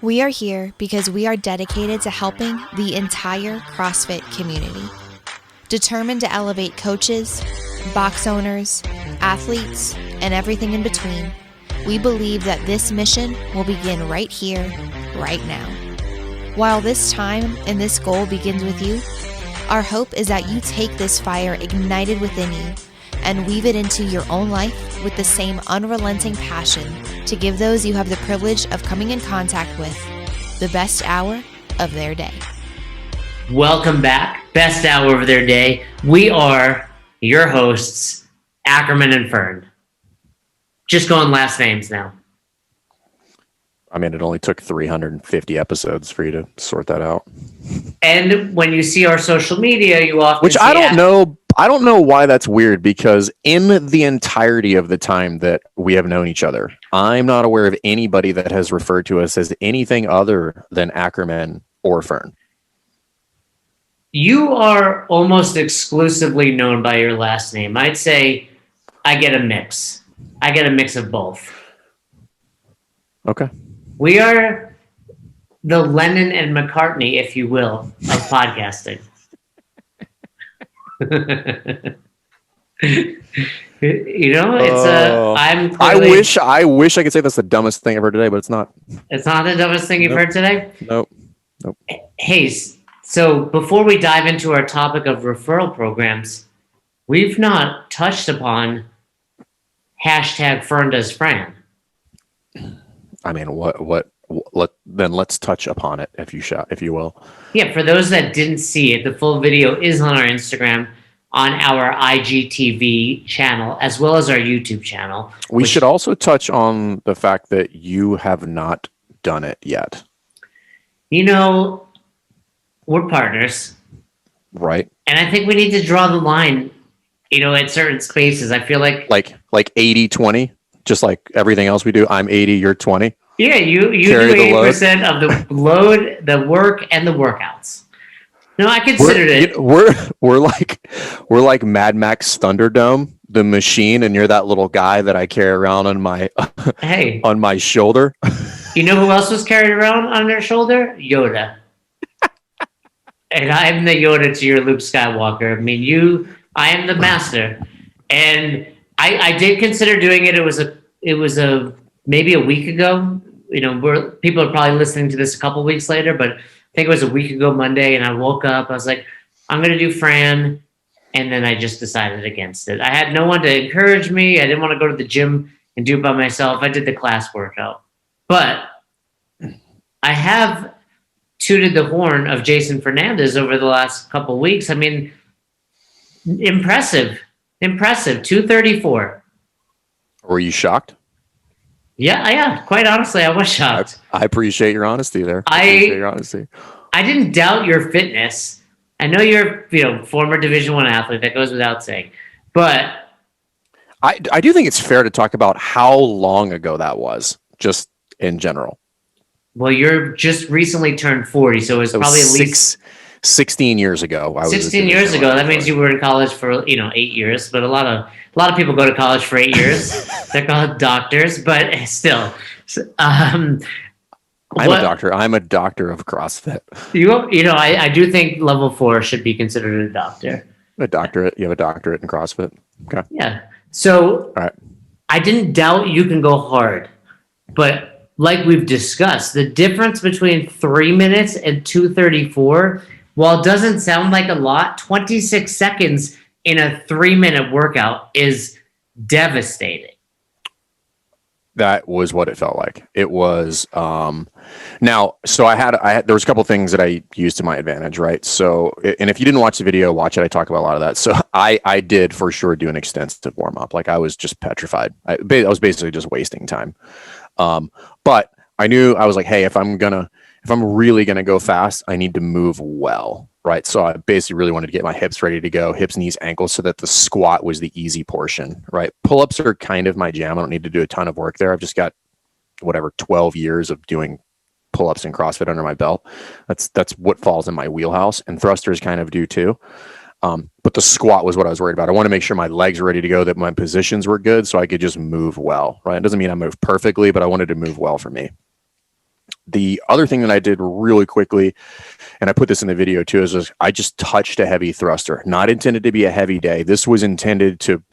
We are here because we are dedicated to helping the entire CrossFit community. Determined to elevate coaches, box owners, athletes, and everything in between, we believe that this mission will begin right here, right now. While this time and this goal begins with you, our hope is that you take this fire ignited within you and weave it into your own life with the same unrelenting passion to give those you have the privilege of coming in contact with the best hour of their day. Welcome back. Best hour of their day. We are your hosts, Ackerman and Fern. Just going last names now. I mean, it only took 350 episodes for you to sort that out. And when you see our social media, you often Which I don't know. I don't know why that's weird, because in the entirety of the time that we have known each other, I'm not aware of anybody that has referred to us as anything other than Ackerman or Fern. You are almost exclusively known by your last name. I'd say I get a mix. I get a mix of both. Okay. We are the Lennon and McCartney, if you will, of podcasting. You know, it's I'm clearly, I wish I could say that's the dumbest thing I've heard today, but it's not. It's not the dumbest thing you've heard today? Nope. Hey, so before we dive into our topic of referral programs, we've not touched upon hashtag Fern does Fran. I mean, let's touch upon it, if you will. Yeah, for those that didn't see it, the full video is on our Instagram, on our IGTV channel, as well as our YouTube channel. We should also touch on the fact that you have not done it yet. You know, we're partners. Right. And I think we need to draw the line, you know, at certain spaces. I feel like 80-20, just like everything else we do. I'm 80, you're 20. Yeah, you do 80% of the load, the work, and the workouts. No, I considered it. We're like Mad Max Thunderdome, the machine, and you're that little guy that I carry around on my on my shoulder. You know who else was carried around on their shoulder? Yoda. And I'm the Yoda to your Luke Skywalker. I mean, I am the master. And I did consider doing it. It was maybe a week ago. You know, people are probably listening to this a couple weeks later, but I think it was a week ago Monday, and I woke up. I was like, I'm going to do Fran, and then I just decided against it. I had no one to encourage me. I didn't want to go to the gym and do it by myself. I did the class workout. But I have tooted the horn of Jason Fernandez over the last couple of weeks. I mean, impressive, 234. Were you shocked? Yeah. Quite honestly, I was shocked. I appreciate your honesty there. I didn't doubt your fitness. I know you're, former Division I athlete. That goes without saying. But I do think it's fair to talk about how long ago that was, just in general. Well, you're just recently turned 40, so it's probably at least 16 years ago. 16 years ago. That means you were in college for 8 years. But a lot of people go to college for 8 years. They're called doctors, but still. I'm a doctor. I'm a doctor of CrossFit. I do think level 4 should be considered a doctor. A doctorate. You have a doctorate in CrossFit. Okay. Yeah. So all right. I didn't doubt you can go hard, but like we've discussed, the difference between 3 minutes and 234, while it doesn't sound like a lot, 26 seconds in a 3-minute workout is devastating. That was what it felt like. It was now. So I had there was a couple things that I used to my advantage, right? So, and if you didn't watch the video, watch it. I talk about a lot of that. So I did for sure do an extensive warm up. Like I was just petrified. I was basically just wasting time. But I knew I was like, hey, if I'm really gonna go fast, I need to move well, right? So I basically really wanted to get my hips ready to go, hips, knees, ankles, so that the squat was the easy portion, right? Pull-ups are kind of my jam. I don't need to do a ton of work there. I've just got 12 years of doing pull-ups and CrossFit under my belt. That's what falls in my wheelhouse, and thrusters kind of do too. But the squat was what I was worried about. I want to make sure my legs were ready to go, that my positions were good, so I could just move well, right? It doesn't mean I move perfectly, but I wanted to move well for me. the other thing that I did really quickly, and I put this in the video too, is I just touched a heavy thruster, not intended to be a heavy day. This was intended to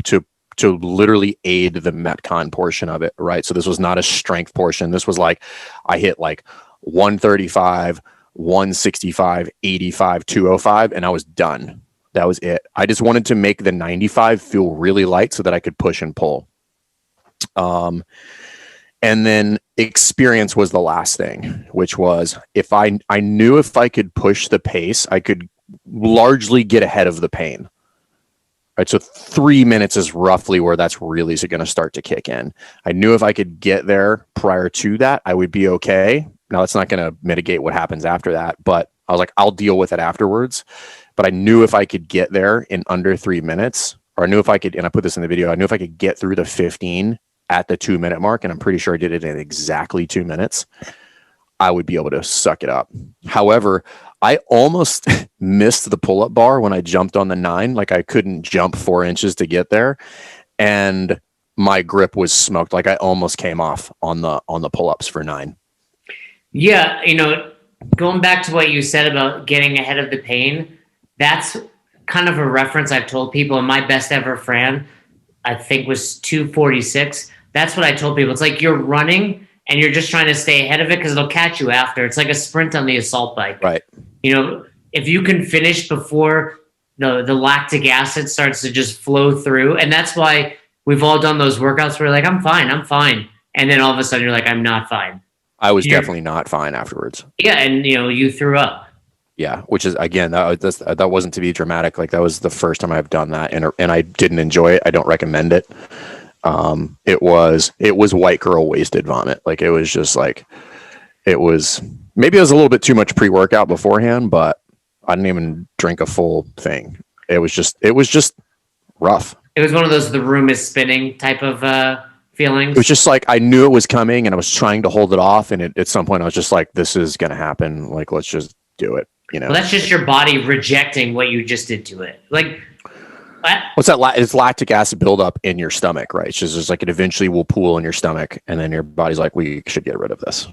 literally aid the Metcon portion of it, right? So this was not a strength portion. This was like, I hit like 135, 165, 85, 205, and I was done. That was it. I just wanted to make the 95 feel really light so that I could push and pull. And then experience was the last thing, which was if I knew if I could push the pace, I could largely get ahead of the pain. Right. So 3 minutes is roughly where that's really going to start to kick in. I knew if I could get there prior to that, I would be okay. Now that's not going to mitigate what happens after that, but I was like, I'll deal with it afterwards. But I knew if I could get there in under 3 minutes, or I knew if I could, and I put this in the video, I knew if I could get through the 15 at the 2 minute mark, and I'm pretty sure I did it in exactly 2 minutes, I would be able to suck it up. However, I almost missed the pull-up bar when I jumped on the 9. Like I couldn't jump 4 inches to get there, and my grip was smoked. Like I almost came off on the pull-ups for 9. Yeah, going back to what you said about getting ahead of the pain, that's kind of a reference I've told people. In my best ever Fran, I think was 246. That's what I told people. It's like you're running and you're just trying to stay ahead of it because it'll catch you after. It's like a sprint on the assault bike. Right. If you can finish before the lactic acid starts to just flow through, and that's why we've all done those workouts where you're like, I'm fine. And then all of a sudden you're like, I'm not fine. I was definitely not fine afterwards. Yeah, and you threw up. Yeah, which is, again, that wasn't to be dramatic. Like that was the first time I've done that, and I didn't enjoy it. I don't recommend it. It was white girl wasted vomit. Like it was just like, maybe it was a little bit too much pre-workout beforehand, but I didn't even drink a full thing. It was just rough. It was one of those the room is spinning type of feelings. It was just like I knew it was coming, and I was trying to hold it off, and at some point I was just like, this is gonna happen. Like let's just do it. Well, that's just your body rejecting what you just did to it. Like, what's that? It's lactic acid buildup in your stomach, right? It's just like it eventually will pool in your stomach, and then your body's like, we should get rid of this.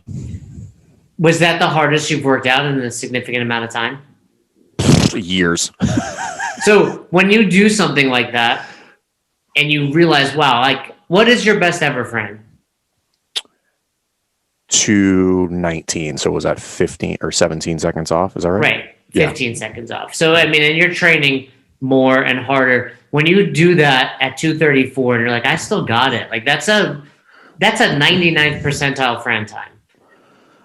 Was that the hardest you've worked out in a significant amount of time? Years. So when you do something like that, and you realize, wow, like, what is your best ever, Fran? 2:19. So was that 15 or 17 seconds off? Is that right? Right. 15 seconds off. So, and you're training more and harder. When you do that at 2:34 and you're like, I still got it. Like that's a 99th percentile Fran time.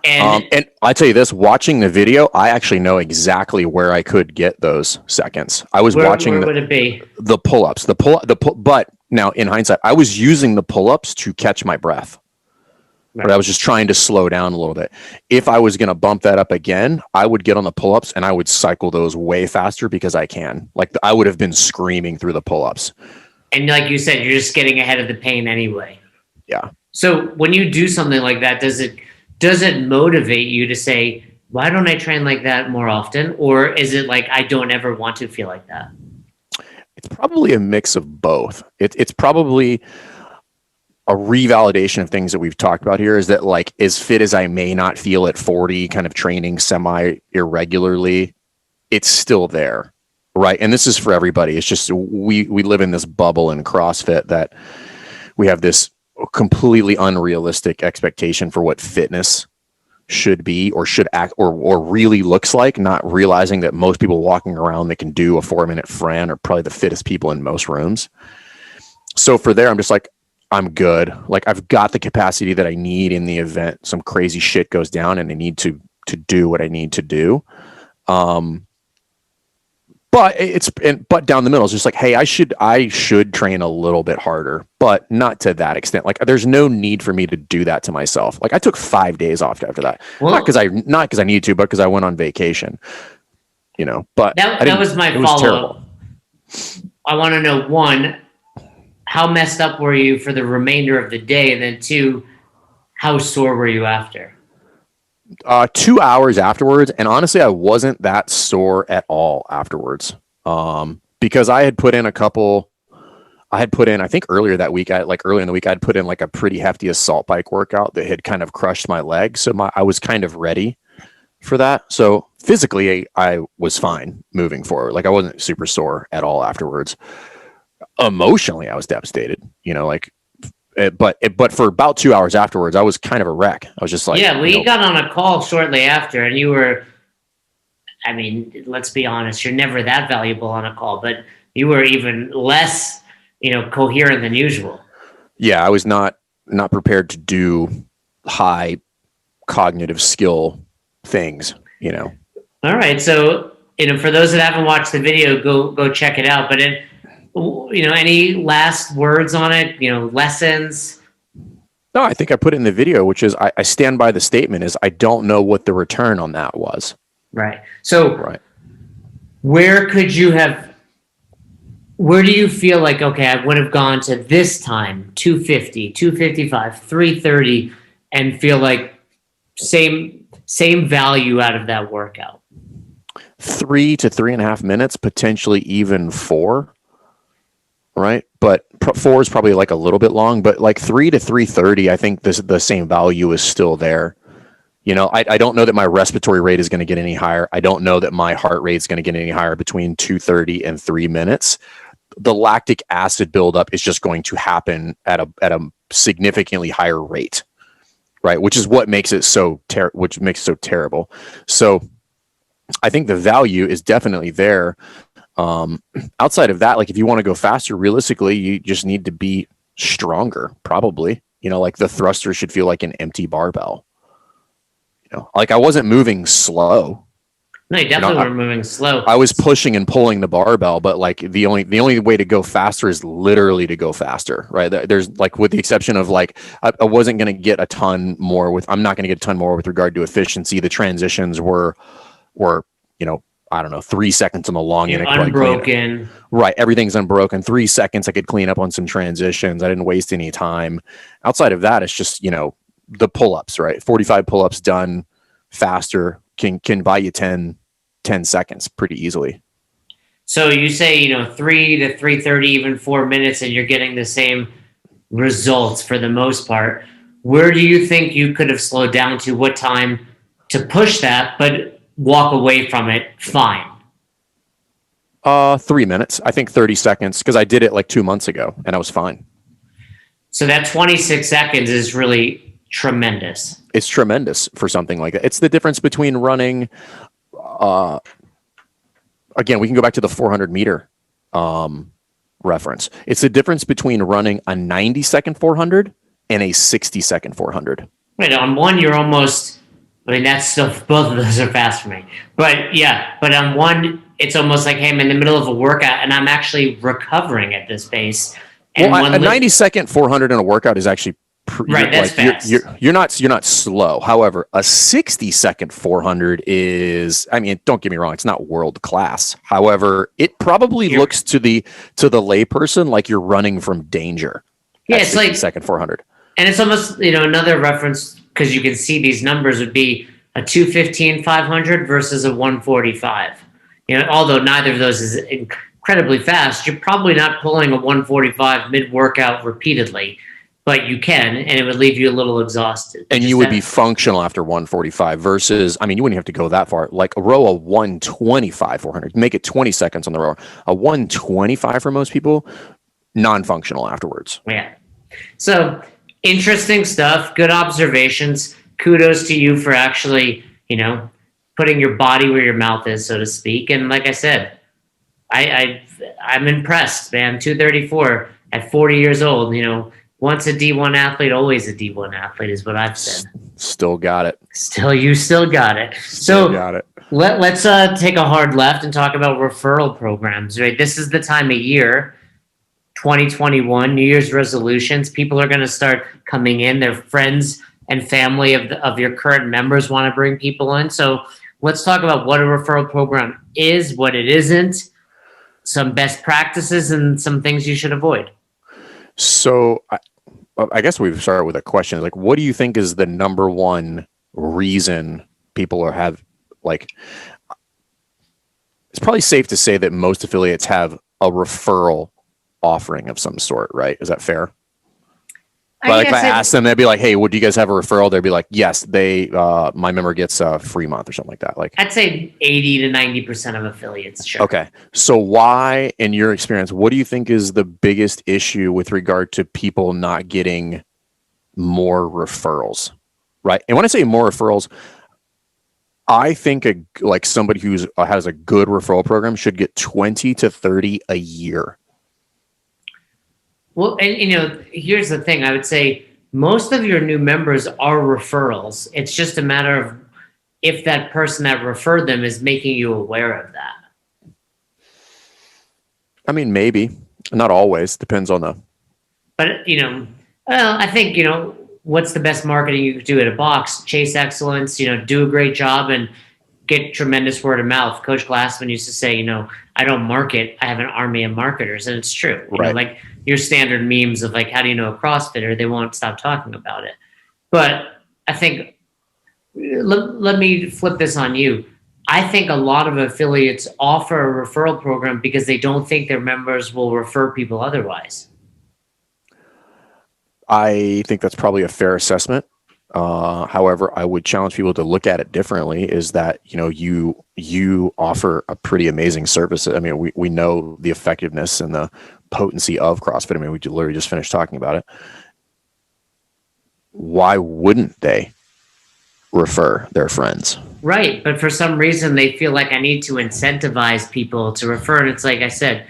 And I tell you this, watching the video, I actually know exactly where I could get those seconds. I was watching where would it be? The pull-ups, but now in hindsight, I was using the pull-ups to catch my breath. But I was just trying to slow down a little bit. If I was going to bump that up again, I would get on the pull-ups and I would cycle those way faster because I can. Like I would have been screaming through the pull-ups. And like you said, you're just getting ahead of the pain anyway. Yeah. So when you do something like that, does it motivate you to say, why don't I train like that more often? Or is it like, I don't ever want to feel like that? It's probably a mix of both. It's probably a revalidation of things that we've talked about here, is that like as fit as I may not feel at 40, kind of training semi irregularly, it's still there. Right. And this is for everybody. It's just, we live in this bubble in CrossFit that we have this completely unrealistic expectation for what fitness should be or should act or really looks like, not realizing that most people walking around that can do a 4-minute Fran are probably the fittest people in most rooms. So for there, I'm just like, I'm good. Like I've got the capacity that I need in the event some crazy shit goes down and I need to do what I need to do. But down the middle is just like, hey, I should train a little bit harder, but not to that extent. Like there's no need for me to do that to myself. Like I took 5 days off after that. Well, not because I need to, but because I went on vacation, but that was my follow-up. I want to know, one, how messed up were you for the remainder of the day? And then 2, how sore were you after? 2 hours afterwards. And honestly, I wasn't that sore at all afterwards. Because I had put in I had put in, I think earlier that week, earlier in the week, I'd put in like a pretty hefty assault bike workout that had kind of crushed my leg. So I was kind of ready for that. So physically, I was fine moving forward. Like I wasn't super sore at all afterwards. Emotionally, I was devastated, but for about 2 hours afterwards, I was kind of a wreck. I was just like, yeah, we got on a call shortly after, and you were, I mean, let's be honest, you're never that valuable on a call, but you were even less, coherent than usual. Yeah, I was not prepared to do high cognitive skill things, All right, so for those that haven't watched the video, go check it out. But any last words on it? Lessons. No, I think I put it in the video, which is I stand by the statement is I don't know what the return on that was. Right. So right. Where do you feel like, okay, I would have gone to this time, 250, 255, 330, and feel like same value out of that workout? 3 to 3.5 minutes, potentially even 4. Right. But 4 is probably like a little bit long, but like 3 to 330, I think the same value is still there. I don't know that my respiratory rate is going to get any higher. I don't know that my heart rate is going to get any higher between 230 and 3 minutes. The lactic acid buildup is just going to happen at a significantly higher rate. Right. Which is what makes it so terrible. So I think the value is definitely there. Outside of that, like if you want to go faster, realistically, you just need to be stronger, probably. Like the thruster should feel like an empty barbell. Like I wasn't moving slow. No, you definitely were moving slow. I was pushing and pulling the barbell, but like the only way to go faster is literally to go faster, right? There's like, with the exception of like, I wasn't going to get a ton more I'm not going to get a ton more with regard to efficiency. The transitions were, I don't know, 3 seconds on the long end. Unbroken. Right. Everything's unbroken. 3 seconds. I could clean up on some transitions. I didn't waste any time. Outside of that, it's just, the pull-ups, right? 45 pull-ups done faster can buy you 10 seconds pretty easily. So you say, 3 to 330, even 4 minutes, and you're getting the same results for the most part. Where do you think you could have slowed down to? What time to push that, but walk away from it fine? 3 minutes. I think 30 seconds, because I did it like 2 months ago and I was fine. So that 26 seconds is really tremendous. It's tremendous for something like that. It's the difference between running, again, we can go back to the 400 meter reference. It's the difference between running a 90-second 400 and a 60-second 400. Right. On one, you're almost, that's still, both of those are fast for me. But yeah, but on one, it's almost like, hey, I'm in the middle of a workout and I'm actually recovering at this pace. And well, a 90-second 400 in a workout is actually right. That's fast. You're not slow. However, a 60-second 400 is, don't get me wrong, it's not world class. However, it probably looks to the layperson like you're running from danger. Yeah, it's like second 400. And it's almost, another reference, because you can see these numbers, would be a 215 500 versus a 145. Although neither of those is incredibly fast, you're probably not pulling a 145 mid-workout repeatedly, but you can, and it would leave you a little exhausted. And you would be functional after 145 versus, you wouldn't have to go that far. Like a row of 125 400, make it 20 seconds on the row. A 125 for most people, non-functional afterwards. Yeah. So interesting stuff. Good observations. Kudos to you for actually, putting your body where your mouth is, so to speak. And like I said, I'm impressed, man. 234 at 40 years old. Once a D1 athlete, always a D1 athlete is what I've said. Still got it. You still got it. Still got it. Let's take a hard left and talk about referral programs. Right, this is the time of year. 2021, New Year's resolutions. People are going to start coming in. Their friends and family of your current members want to bring people in. So let's talk about what a referral program is, what it isn't, some best practices, and some things you should avoid. So I guess we've started with a question. Like, what do you think is the number one reason people it's probably safe to say that most affiliates have a referral offering of some sort, right? Is that fair? I Like if I guess asked them, they'd be like, "Hey, would you guys have a referral?" They'd be like, "Yes." My member gets a free month or something like that. Like, I'd say 80 to 90% of affiliates. Sure. okay. So why, in your experience, what do you think is the biggest issue with regard to people not getting more referrals? Right. And when I say more referrals, I think like somebody who's has a good referral program should get 20 to 30 a year. Well, and here's the thing. I would say most of your new members are referrals. It's just a matter of if that person that referred them is making you aware of that. I mean, maybe not always. Depends on the. But well, I think what's the best marketing you could do at a box? Chase excellence. Do a great job and get tremendous word of mouth. Coach Glassman used to say, I don't market. I have an army of marketers, and it's true. Right. Like your standard memes of like, how do you know a CrossFitter? They won't stop talking about it. But I think let me flip this on you. I think a lot of affiliates offer a referral program because they don't think their members will refer people otherwise. I think that's probably a fair assessment. However, I would challenge people to look at it differently. Is that you offer a pretty amazing service. I mean, we know the effectiveness and the potency of CrossFit. I mean, we literally just finished talking about it. Why wouldn't they refer their friends? Right, but for some reason they feel like I need to incentivize people to refer. And it's like I said,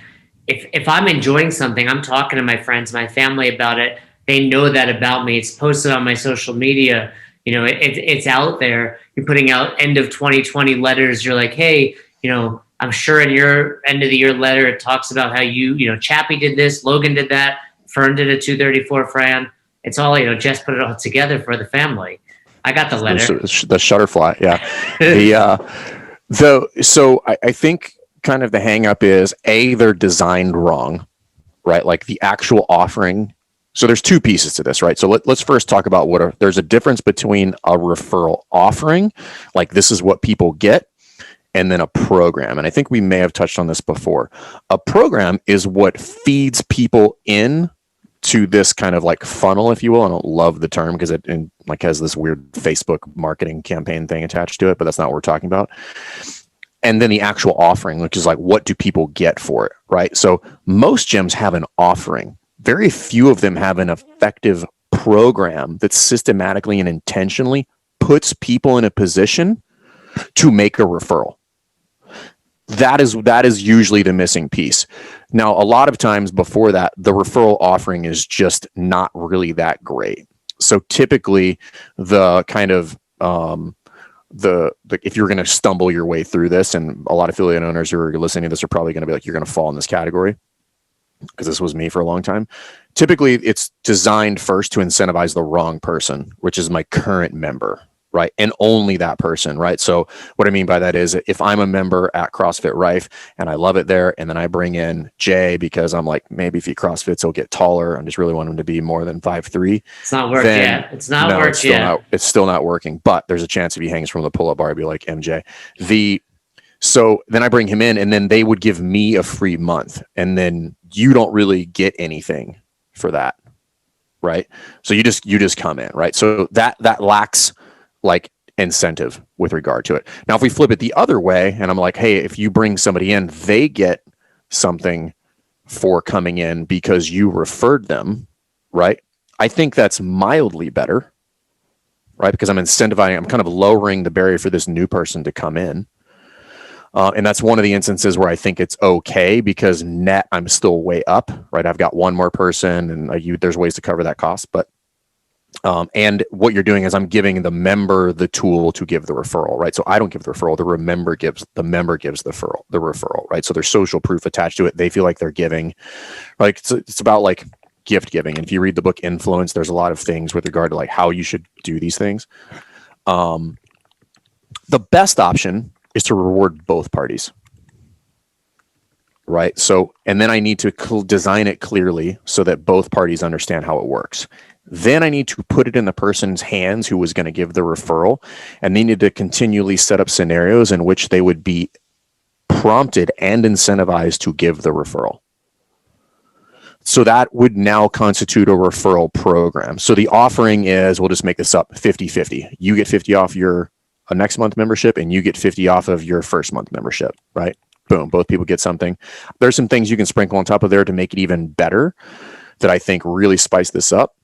if I'm enjoying something, I'm talking to my friends, my family about it. They know that about me. It's posted on my social media. It's out there. You're putting out end of 2020 letters. You're like, hey, I'm sure in your end of the year letter, it talks about how Chappie did this, Logan did that, Fern did a 234 Fran. It's all, Jess put it all together for the family. I got the letter. The Shutterfly, yeah. So I think kind of the hang up is they're designed wrong, right? Like the actual offering. So there's two pieces to this, right? So let's first talk about there's a difference between a referral offering, like this is what people get, and then a program. And I think we may have touched on this before. A program is what feeds people in to this kind of like funnel, if you will. I don't love the term because it has this weird Facebook marketing campaign thing attached to it, but that's not what we're talking about. And then the actual offering, which is like, what do people get for it, right? So most gyms have an offering. Very few of them have an effective program that systematically and intentionally puts people in a position to make a referral. That is usually the missing piece. Now, a lot of times before that, the referral offering is just not really that great. So typically the kind of if you're going to stumble your way through this, and a lot of affiliate owners who are listening to this are probably going to be like, you're going to fall in this category, because this was me for a long time. Typically, it's designed first to incentivize the wrong person, which is my current member, right? And only that person, right? So what I mean by that is if I'm a member at CrossFit Rife and I love it there, and then I bring in Jay because I'm like, maybe if he CrossFits, he'll get taller. I just really want him to be more than 5'3". It's not worked yet. It's not worked yet. It's still not working, but there's a chance if he hangs from the pull-up bar, I'd be like MJ. So then I bring him in, and then they would give me a free month, and then you don't really get anything for that, right? So you just come in, right? So that lacks like incentive with regard to it. Now, if we flip it the other way, and I'm like, hey, if you bring somebody in, they get something for coming in because you referred them, right? I think that's mildly better, right? Because I'm incentivizing, I'm kind of lowering the barrier for this new person to come in. And that's one of the instances where I think it's okay, because net I'm still way up, right? I've got one more person, and there's ways to cover that cost. But and what you're doing is I'm giving the member the tool to give the referral, right? So I don't give the referral; the member gives the referral, right? So there's social proof attached to it. They feel like they're giving, like it's about like gift giving. And if you read the book Influence, there's a lot of things with regard to like how you should do these things. The best option is to reward both parties, right? So, and then I need to design it clearly so that both parties understand how it works. Then I need to put it in the person's hands who was going to give the referral, and they need to continually set up scenarios in which they would be prompted and incentivized to give the referral. So that would now constitute a referral program. So the offering is, we'll just make this up, 50-50. You get 50 off your next month membership and you get 50 off of your first month membership, right? Boom, both people get something. There's some things you can sprinkle on top of there to make it even better that I think really spice this up.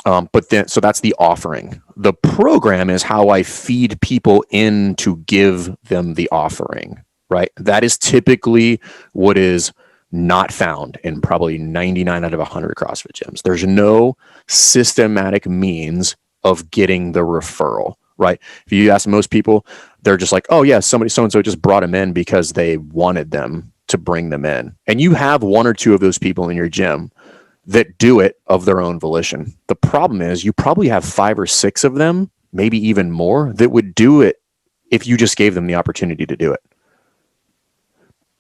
So that's the offering. The program is how I feed people in to give them the offering, right? That is typically what is not found in probably 99 out of 100 CrossFit gyms. There's no systematic means of getting the referral, right? If you ask most people, they're just like, oh yeah, so-and-so just brought them in because they wanted them to bring them in. And you have one or two of those people in your gym that do it of their own volition. The problem is you probably have 5 or 6 of them, maybe even more, that would do it if you just gave them the opportunity to do it.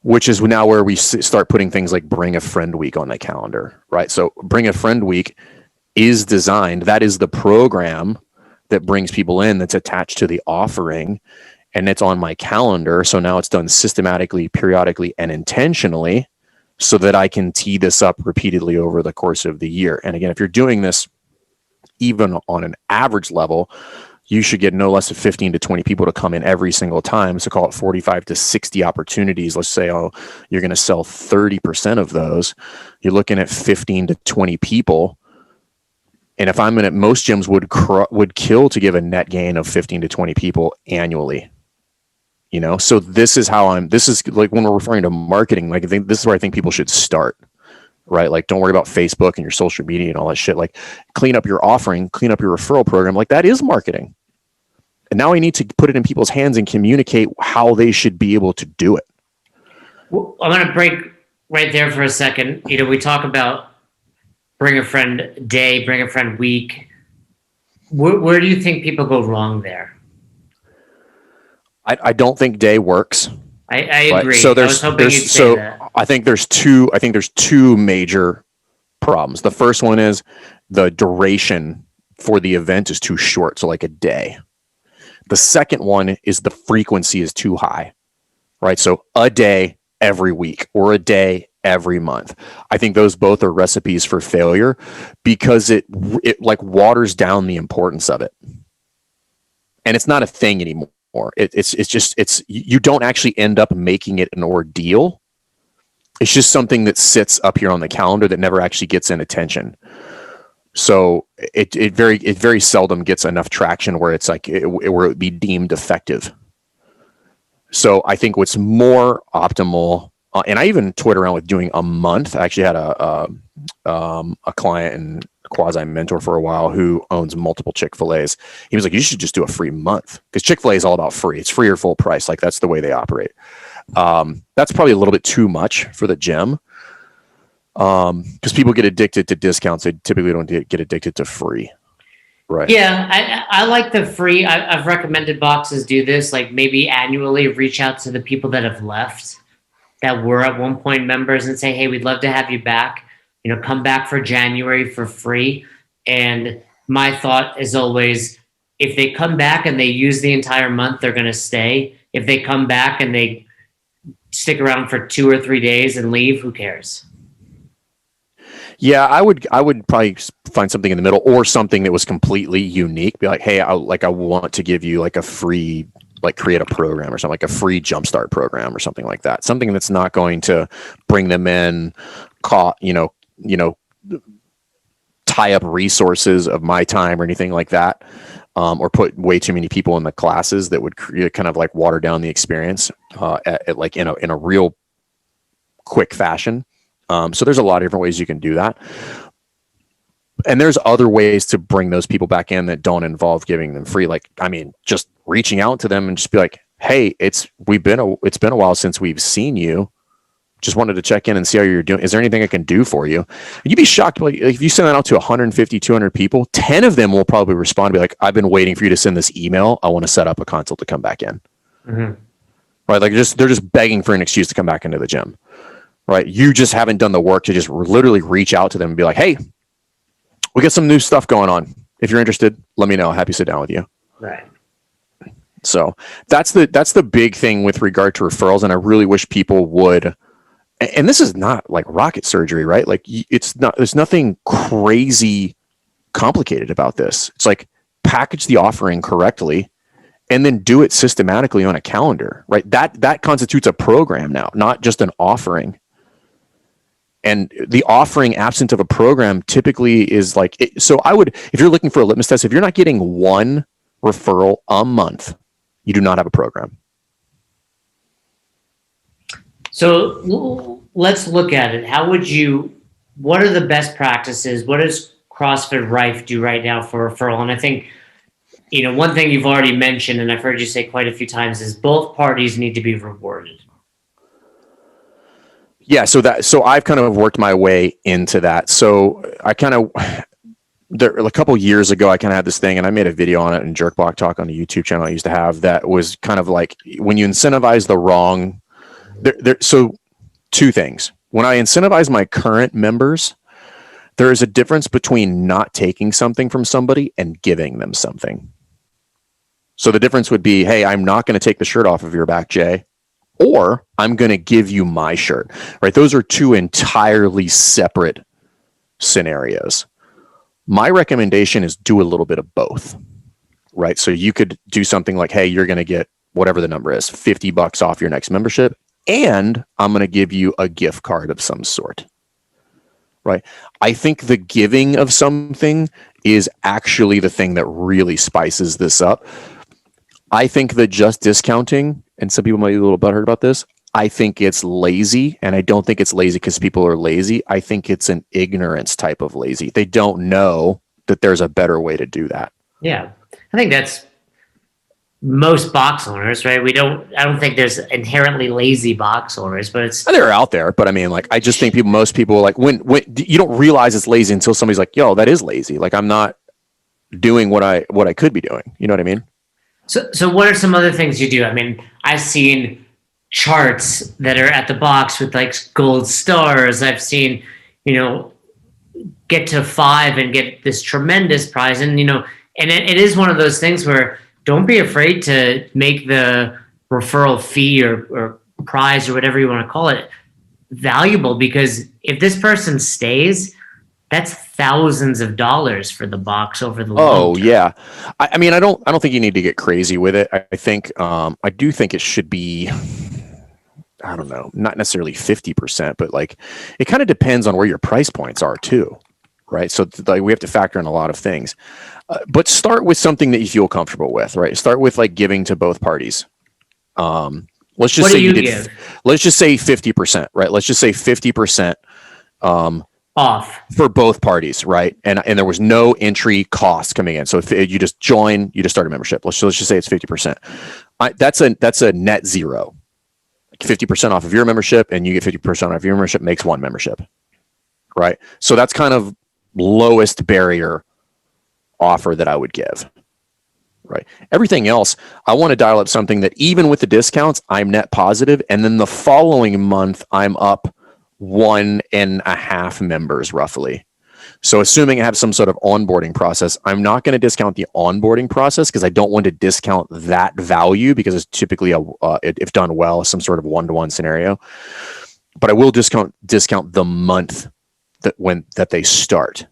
Which is now where we start putting things like Bring a Friend Week on the calendar, right? So Bring a Friend Week is designed, that is the program that brings people in that's attached to the offering, and it's on my calendar. So now it's done systematically, periodically, and intentionally so that I can tee this up repeatedly over the course of the year. And again, if you're doing this even on an average level, you should get no less than 15 to 20 people to come in every single time. So call it 45 to 60 opportunities. Let's say, you're going to sell 30% of those. You're looking at 15 to 20 people. And if I'm in it, most gyms would kill to give a net gain of 15 to 20 people annually. So this is like when we're referring to marketing, like I think this is where I think people should start, right? Like, don't worry about Facebook and your social media and all that shit. Like, clean up your offering, clean up your referral program. Like, that is marketing. And now I need to put it in people's hands and communicate how they should be able to do it. Well, I'm going to break right there for a second. We talk about Bring a Friend Day, Bring a Friend Week. Where do you think people go wrong there? I don't think day works. I agree. So I was hoping you'd say that. I think there's two major problems. The first one is the duration for the event is too short, so like a day. The second one is the frequency is too high, right? So a day every week or a day every month. I think those both are recipes for failure because it like waters down the importance of it. And it's not a thing anymore. It's you don't actually end up making it an ordeal. It's just something that sits up here on the calendar that never actually gets in attention. So it very seldom gets enough traction where it's like where it would be deemed effective. So I think what's more optimal, and I even toyed around with doing a month. I actually had a client and quasi mentor for a while who owns multiple Chick-fil-A's. He was like, you should just do a free month because Chick-fil-A is all about free. It's free or full price. Like, that's the way they operate. That's probably a little bit too much for the gym. Because people get addicted to discounts. They typically don't get addicted to free. Right. Yeah. I like the free. I've recommended boxes do this, like maybe annually reach out to the people that have left that were at one point members and say, hey, we'd love to have you back. Come back for January for free. And my thought is always, if they come back and they use the entire month, they're going to stay. If they come back and they stick around for 2 or 3 days and leave, who cares? Yeah, I would probably find something in the middle or something that was completely unique. Be like, hey, I want to give you like a free, like create a program or something, like a free jumpstart program or something like that. Something that's not going to bring them in, tie up resources of my time or anything like that, or put way too many people in the classes that would kind of like water down the experience like in a real quick fashion. So there's a lot of different ways you can do that. And there's other ways to bring those people back in that don't involve giving them free. Like, just reaching out to them and just be like, hey, it's been a while since we've seen you. Just wanted to check in and see how you're doing. Is there anything I can do for you? And you'd be shocked. Like, if you send that out to 150, 200 people, 10 of them will probably respond and be like, I've been waiting for you to send this email. I want to set up a consult to come back in. Mm-hmm. Right. Like they're just begging for an excuse to come back into the gym. Right. You just haven't done the work to just literally reach out to them and be like, hey, we got some new stuff going on. If you're interested, let me know. Happy to sit down with you. Right. So that's the big thing with regard to referrals. And I really wish people would and this is not like rocket surgery, right? Like there's nothing crazy complicated about this. It's like package the offering correctly and then do it systematically on a calendar, right? That constitutes a program now, not just an offering. And the offering absent of a program typically is like, so I would, if you're looking for a litmus test, if you're not getting one referral a month, you do not have a program. So let's look at it. What are the best practices? What does CrossFit Rife do right now for referral? And I think, one thing you've already mentioned, and I've heard you say quite a few times, is both parties need to be rewarded. Yeah, so I've kind of worked my way into that. So I kind of a couple years ago, I kind of had this thing, and I made a video on it in Jerk Block Talk on the YouTube channel I used to have. That was kind of like when you incentivize the wrong. So two things. When I incentivize my current members, there is a difference between not taking something from somebody and giving them something. So the difference would be, hey, I'm not going to take the shirt off of your back, Jay, or I'm going to give you my shirt, right? Those are two entirely separate scenarios. My recommendation is do a little bit of both, right? So you could do something like, hey, you're going to get whatever the number is, $50 off your next membership, and I'm going to give you a gift card of some sort, right? I think the giving of something is actually the thing that really spices this up. I think that just discounting, and some people might be a little butthurt about this, I think it's lazy, and I don't think it's lazy because people are lazy. I think it's an ignorance type of lazy. They don't know that there's a better way to do that. Yeah. I think that's most box owners, right? I don't think there's inherently lazy box owners, but they're out there. But I mean, like, I just think most people like when you don't realize it's lazy until somebody's like, yo, that is lazy. Like, I'm not doing what I could be doing. You know what I mean? So what are some other things you do? I mean, I've seen charts that are at the box with like gold stars. I've seen, get to 5 and get this tremendous prize. And, and it is one of those things where don't be afraid to make the referral fee or prize or whatever you want to call it valuable, because if this person stays, that's thousands of dollars for the box over the long term. Yeah. I mean, I don't think you need to get crazy with it. I think, I do think it should be, I don't know, not necessarily 50%, but like, it kind of depends on where your price points are too. Right. So like, we have to factor in a lot of things, but start with something that you feel comfortable with, right? Start with like giving to both parties. Let's just say let's just say 50%, right? Let's just say 50%, off for both parties, right? And there was no entry cost coming in. So if you just join, you just start a membership. Let's just say it's 50%. That's a net zero. 50% off of your membership, and you get 50% off your membership makes one membership, right? So that's kind of lowest barrier offer that I would give, right? Everything else, I want to dial up something that even with the discounts, I'm net positive, and then the following month I'm up 1.5 members roughly. So assuming I have some sort of onboarding process, I'm not going to discount the onboarding process because I don't want to discount that value, because it's typically if done well, some sort of one-to-one scenario. But I will discount the month that they start,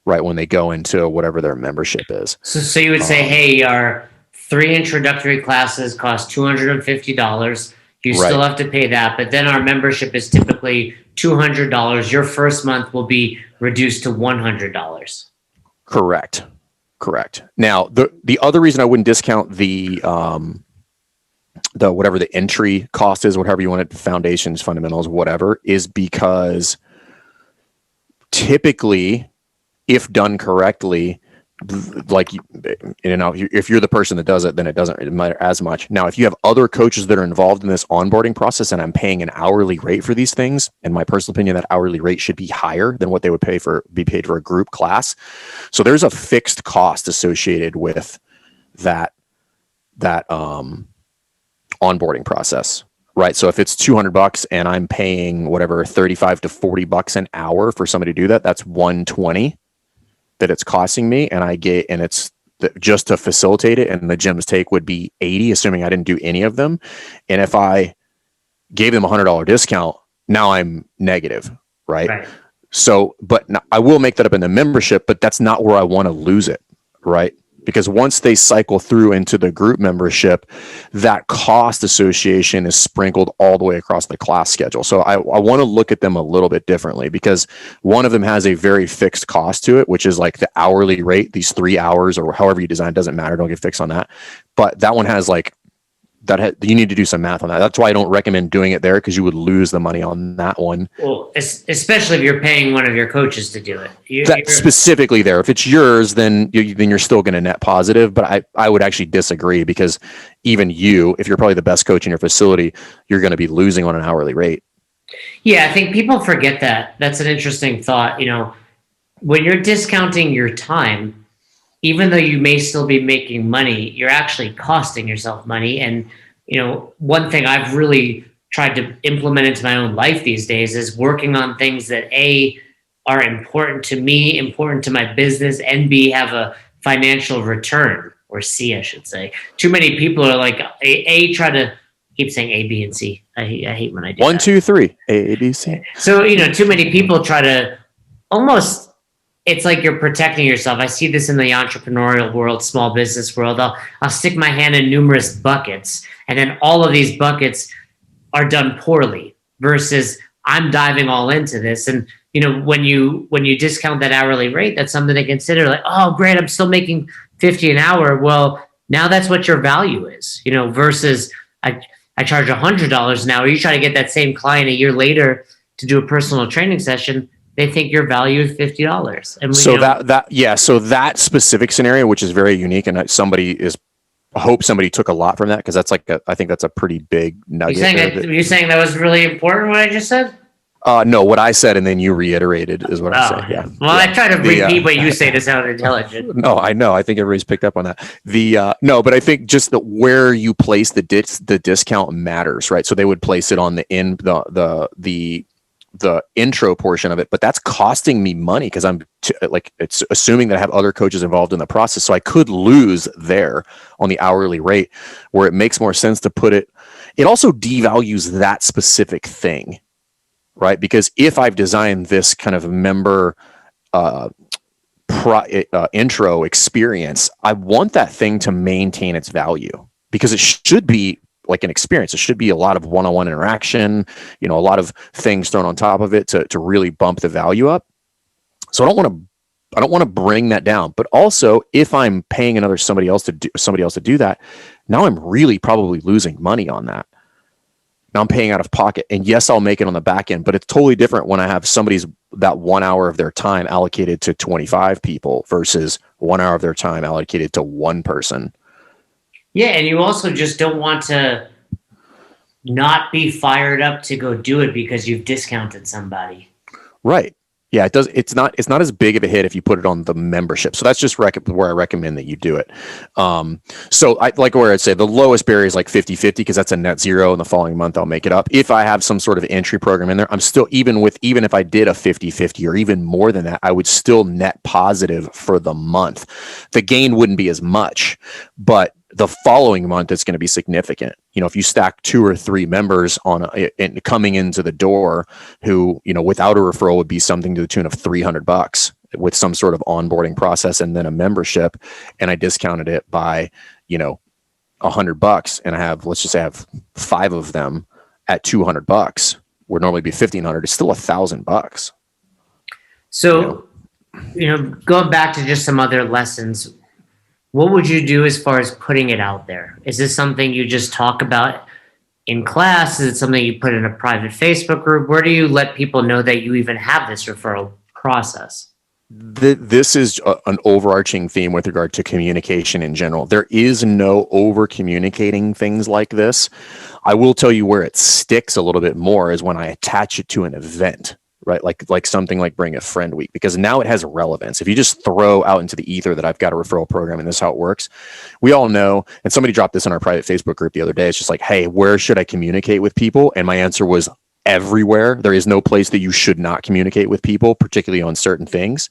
right? When they go into whatever their membership is. So you would say, hey, our 3 introductory classes cost $250. You still have to pay that, but then our membership is typically $200. Your first month will be reduced to $100. Correct. Now, the other reason I wouldn't discount the whatever the entry cost is, whatever you want it, foundations, fundamentals, whatever, is because typically, if done correctly, like, if you're the person that does it, then it doesn't matter as much. Now, if you have other coaches that are involved in this onboarding process and I'm paying an hourly rate for these things, in my personal opinion, that hourly rate should be higher than what they would be paid for a group class. So there's a fixed cost associated with that onboarding process, right? So if it's $200 and I'm paying whatever, $35 to $40 an hour for somebody to do that, that's $120 that it's costing me, and it's just to facilitate it, and the gym's take would be $80, assuming I didn't do any of them. And if I gave them $100 discount, now I'm negative, right? Right. So, but I will make that up in the membership, but that's not where I want to lose it, right? Because once they cycle through into the group membership, that cost association is sprinkled all the way across the class schedule. So I want to look at them a little bit differently, because one of them has a very fixed cost to it, which is like the hourly rate, these 3 hours or however you design, doesn't matter. Don't get fixed on that. But that one has like, you need to do some math on that. That's why I don't recommend doing it there, because you would lose the money on that one. Well, especially if you're paying one of your coaches to do it. That specifically there. If it's yours, then you're still going to net positive. But I would actually disagree, because even you, if you're probably the best coach in your facility, you're going to be losing on an hourly rate. Yeah, I think people forget that. That's an interesting thought. When you're discounting your time, even though you may still be making money, you're actually costing yourself money. And, one thing I've really tried to implement into my own life these days is working on things that A, are important to me, important to my business, and B, have a financial return, or C, I should say. Too many people are like, try to keep saying A, B, and C. I hate when I do 1, 2, 3, A, B, C. So, too many people try to almost, it's like you're protecting yourself. I see this in the entrepreneurial world, small business world. I'll stick my hand in numerous buckets, and then all of these buckets are done poorly, versus I'm diving all into this. And, when you discount that hourly rate, that's something to consider. Like, oh, great, I'm still making $50 an hour. Well, now that's what your value is, versus I charge $100 an hour. You try to get that same client a year later to do a personal training session, they think your value is $50. And so so that specific scenario, which is very unique, and I hope somebody took a lot from that, because that's I think that's a pretty big nugget. You're saying that was really important, what I just said? No, what I said and then you reiterated is what I said. Yeah. Well, I try to repeat what you say to sound intelligent. No, I know. I think everybody's picked up on that. No, but I think just where you place the discount matters, right? So they would place it on the intro portion of it, but that's costing me money, because it's assuming that I have other coaches involved in the process. So I could lose there on the hourly rate, where it makes more sense to put it. It also devalues that specific thing, right? Because if I've designed this kind of member intro experience, I want that thing to maintain its value, because it should be like an experience. It should be a lot of one-on-one interaction, a lot of things thrown on top of it to really bump the value up. So I don't want to bring that down. But also, if I'm paying somebody else to do that, now I'm really probably losing money on that. Now I'm paying out of pocket. And yes, I'll make it on the back end, but it's totally different when I have that 1 hour of their time allocated to 25 people versus 1 hour of their time allocated to one person. Yeah, and you also just don't want to not be fired up to go do it because you've discounted somebody. Right. Yeah, it does. It's not as big of a hit if you put it on the membership. So that's just where I recommend that you do it. So I like where I'd say the lowest barrier is like 50-50, because that's a net zero, and the following month I'll make it up. If I have some sort of entry program in there, I'm still, even if I did a 50-50 or even more than that, I would still net positive for the month. The gain wouldn't be as much, but the following month it's going to be significant. If you stack 2 or 3 members coming into the door who, without a referral would be something to the tune of $300 with some sort of onboarding process and then a membership, and I discounted it by, $100, and let's just say I have 5 of them at $200, would normally be $1,500. It's still $1,000. So, going back to just some other lessons, what would you do as far as putting it out there? Is this something you just talk about in class? Is it something you put in a private Facebook group? Where do you let people know that you even have this referral process? This is an overarching theme with regard to communication in general. There is no over communicating things like this. I will tell you where it sticks a little bit more is when I attach it to an event. Right, like something like Bring a Friend Week, because now it has relevance. If you just throw out into the ether that I've got a referral program and this is how it works, we all know. And somebody dropped this in our private Facebook group the other day. It's just like, hey, where should I communicate with people? And my answer was everywhere. There is no place that you should not communicate with people, particularly on certain things.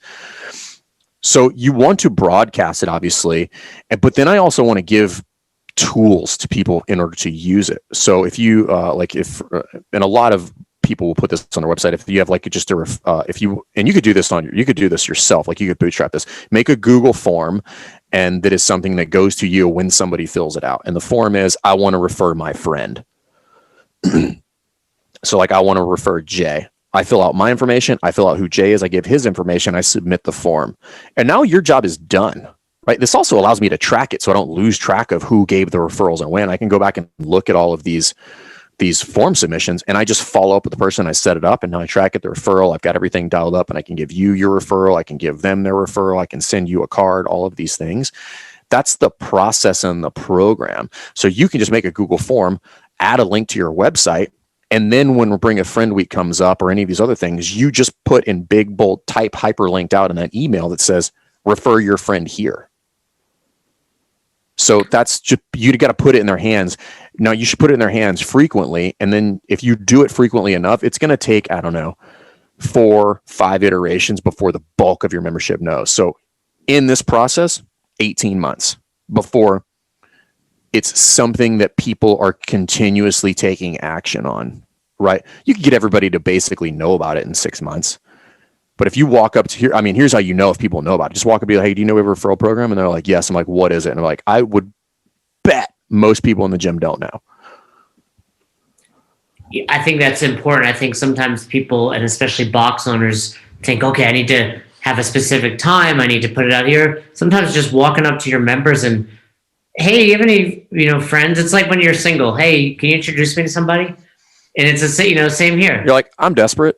So you want to broadcast it, obviously, but then I also want to give tools to people in order to use it. So if you and a lot of people will put this on their website. If you have like just if you, and you could do this you could do this yourself. Like you could bootstrap this, make a Google form. And that is something that goes to you when somebody fills it out. And the form is, I want to refer my friend. So like, I want to refer Jay. I fill out my information. I fill out who Jay is. I give his information. I submit the form. And now your job is done, right? This also allows me to track it so I don't lose track of who gave the referrals and when. I can go back and look at all of these form submissions, and I just follow up with the person. I set it up, and now I track it, the referral. I've got everything dialed up, and I can give you your referral. I can give them their referral. I can send you a card, all of these things. That's the process and the program. So you can just make a Google form, add a link to your website, and then when Bring a Friend Week comes up or any of these other things, you just put in big, bold type, hyperlinked out in that email that says, refer your friend here. So that's just, you got to put it in their hands. Now you should put it in their hands frequently. And then if you do it frequently enough, it's going to take, I don't know, 4-5 iterations before the bulk of your membership knows. So in this process, 18 months before it's something that people are continuously taking action on, right? You can get everybody to basically know about it in 6 months. But if you walk up to here, I mean, here's how you know if people know about it. Just walk up and be like, hey, do you know we have a referral program? And they're like, yes. I'm like, what is it? And I'm like, I would bet most people in the gym don't know. I think that's important. I think sometimes people, and especially box owners, think, okay, I need to have a specific time. I need to put it out here. Sometimes just walking up to your members and, hey, do you have any, friends? It's like when you're single. Hey, can you introduce me to somebody? And it's same here. You're like, I'm desperate.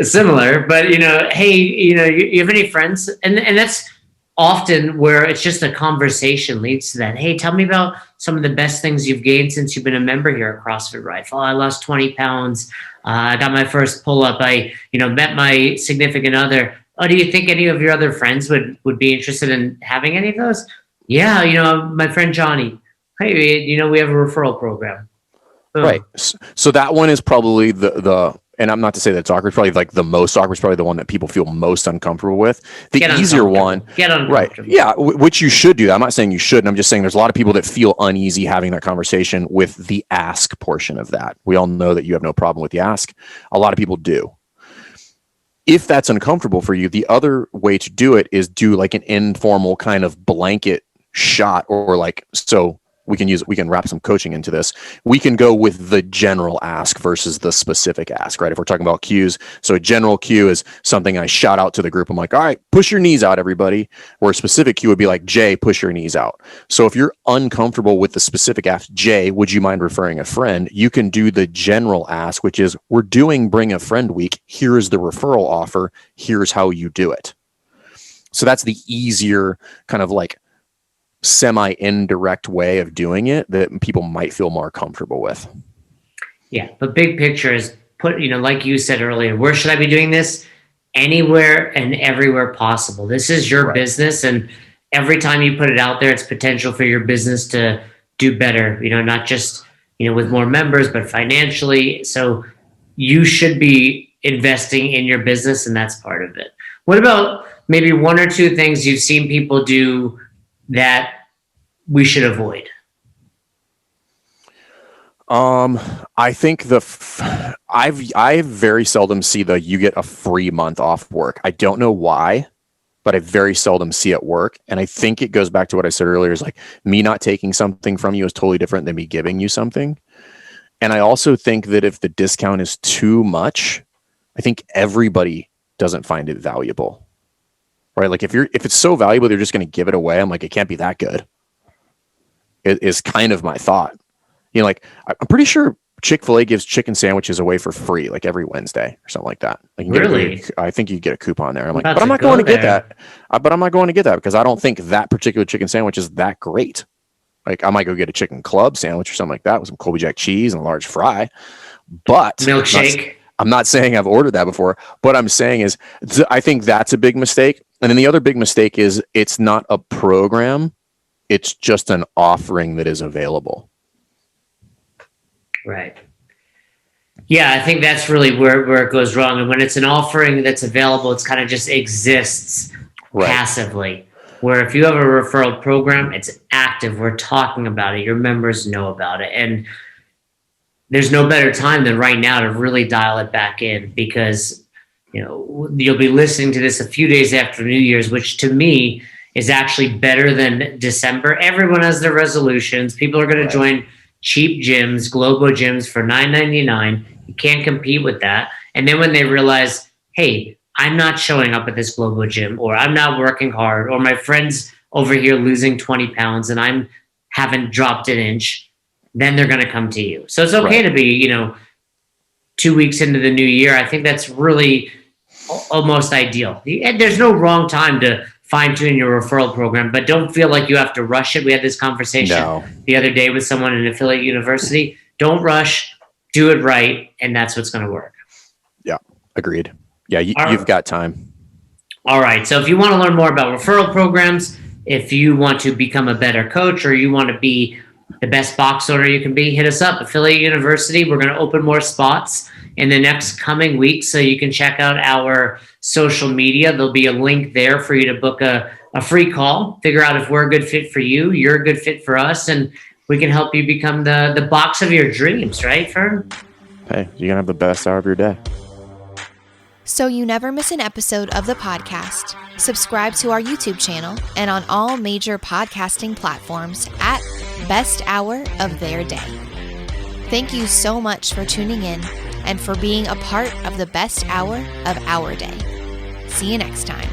Similar, but hey, you have any friends? And that's often where it's just a conversation leads to that. Hey, tell me about some of the best things you've gained since you've been a member here at CrossFit Rifle. I lost 20 pounds. I got my first pull-up. I, met my significant other. Oh, do you think any of your other friends would be interested in having any of those? Yeah, my friend Johnny. Hey, we have a referral program. Boom. Right. So that one is probably the and I'm not to say that it's awkward, it's probably like the most awkward, it's probably the one that people feel most uncomfortable with. The easier one. Get uncomfortable. Right. Yeah, which you should do that. I'm not saying you shouldn't. I'm just saying there's a lot of people that feel uneasy having that conversation with the ask portion of that. We all know that you have no problem with the ask. A lot of people do. If that's uncomfortable for you, the other way to do it is do like an informal kind of blanket shot, or like, so we can wrap some coaching into this. We can go with the general ask versus the specific ask, right? If we're talking about cues. So a general cue is something I shout out to the group. I'm like, all right, push your knees out, everybody. Where a specific cue would be like, Jay, push your knees out. So if you're uncomfortable with the specific ask, Jay, would you mind referring a friend? You can do the general ask, which is, we're doing Bring a Friend Week. Here's the referral offer. Here's how you do it. So that's the easier kind of like semi-indirect way of doing it that people might feel more comfortable with. Yeah, but big picture is like you said earlier, where should I be doing this? Anywhere and everywhere possible. This is your business, and every time you put it out there, it's potential for your business to do better, not just, with more members, but financially. So you should be investing in your business, and that's part of it. What about maybe one or two things you've seen people do that we should avoid? I think I very seldom see you get a free month off work. I don't know why, but I very seldom see it work. And I think it goes back to what I said earlier, is like, me not taking something from you is totally different than me giving you something. And I also think that if the discount is too much, I think everybody doesn't find it valuable. Right? Like if it's so valuable, they're just going to give it away. I'm like, it can't be that good. It is kind of my thought. Like, I'm pretty sure Chick-fil-A gives chicken sandwiches away for free, like every Wednesday or something like that. Like, really? I think you get a coupon there. I'm like, but I'm not going to get that. But I'm not going to get that because I don't think that particular chicken sandwich is that great. Like, I might go get a chicken club sandwich or something like that with some Colby Jack cheese and a large fry. But milkshake. I'm not saying I've ordered that before. What I'm saying is, I think that's a big mistake. And then the other big mistake is, it's not a program. It's just an offering that is available. Right. Yeah, I think that's really where it goes wrong. And when it's an offering that's available, it's kind of just exists passively. Where if you have a referral program, it's active. We're talking about it. Your members know about it. And there's no better time than right now to really dial it back in, because you'll be listening to this a few days after New Year's, which to me is actually better than December. Everyone has their resolutions. People are going to join cheap gyms, Globo gyms for $9.99. You can't compete with that. And then when they realize, hey, I'm not showing up at this Globo gym, or I'm not working hard, or my friend's over here losing 20 pounds and I haven't dropped an inch, then they're going to come to you. So it's okay to be, 2 weeks into the new year. I think that's really almost ideal. And there's no wrong time to fine tune your referral program, but don't feel like you have to rush it. We had this conversation the other day with someone in an affiliate university. Don't rush, do it right, and that's what's going to work. Yeah, agreed. Yeah, you've got time. All right. So if you want to learn more about referral programs, if you want to become a better coach, or you want to be the best box owner you can be, hit us up, Affiliate University. We're going to open more spots in the next coming weeks, so you can check out our social media. There'll be a link there for you to book a free call, figure out if we're a good fit for you, you're a good fit for us, and we can help you become the box of your dreams, right, Fern? Hey, you're going to have the best hour of your day. So you never miss an episode of the podcast, subscribe to our YouTube channel and on all major podcasting platforms at Best Hour of Their Day. Thank you so much for tuning in and for being a part of the best hour of our day. See you next time.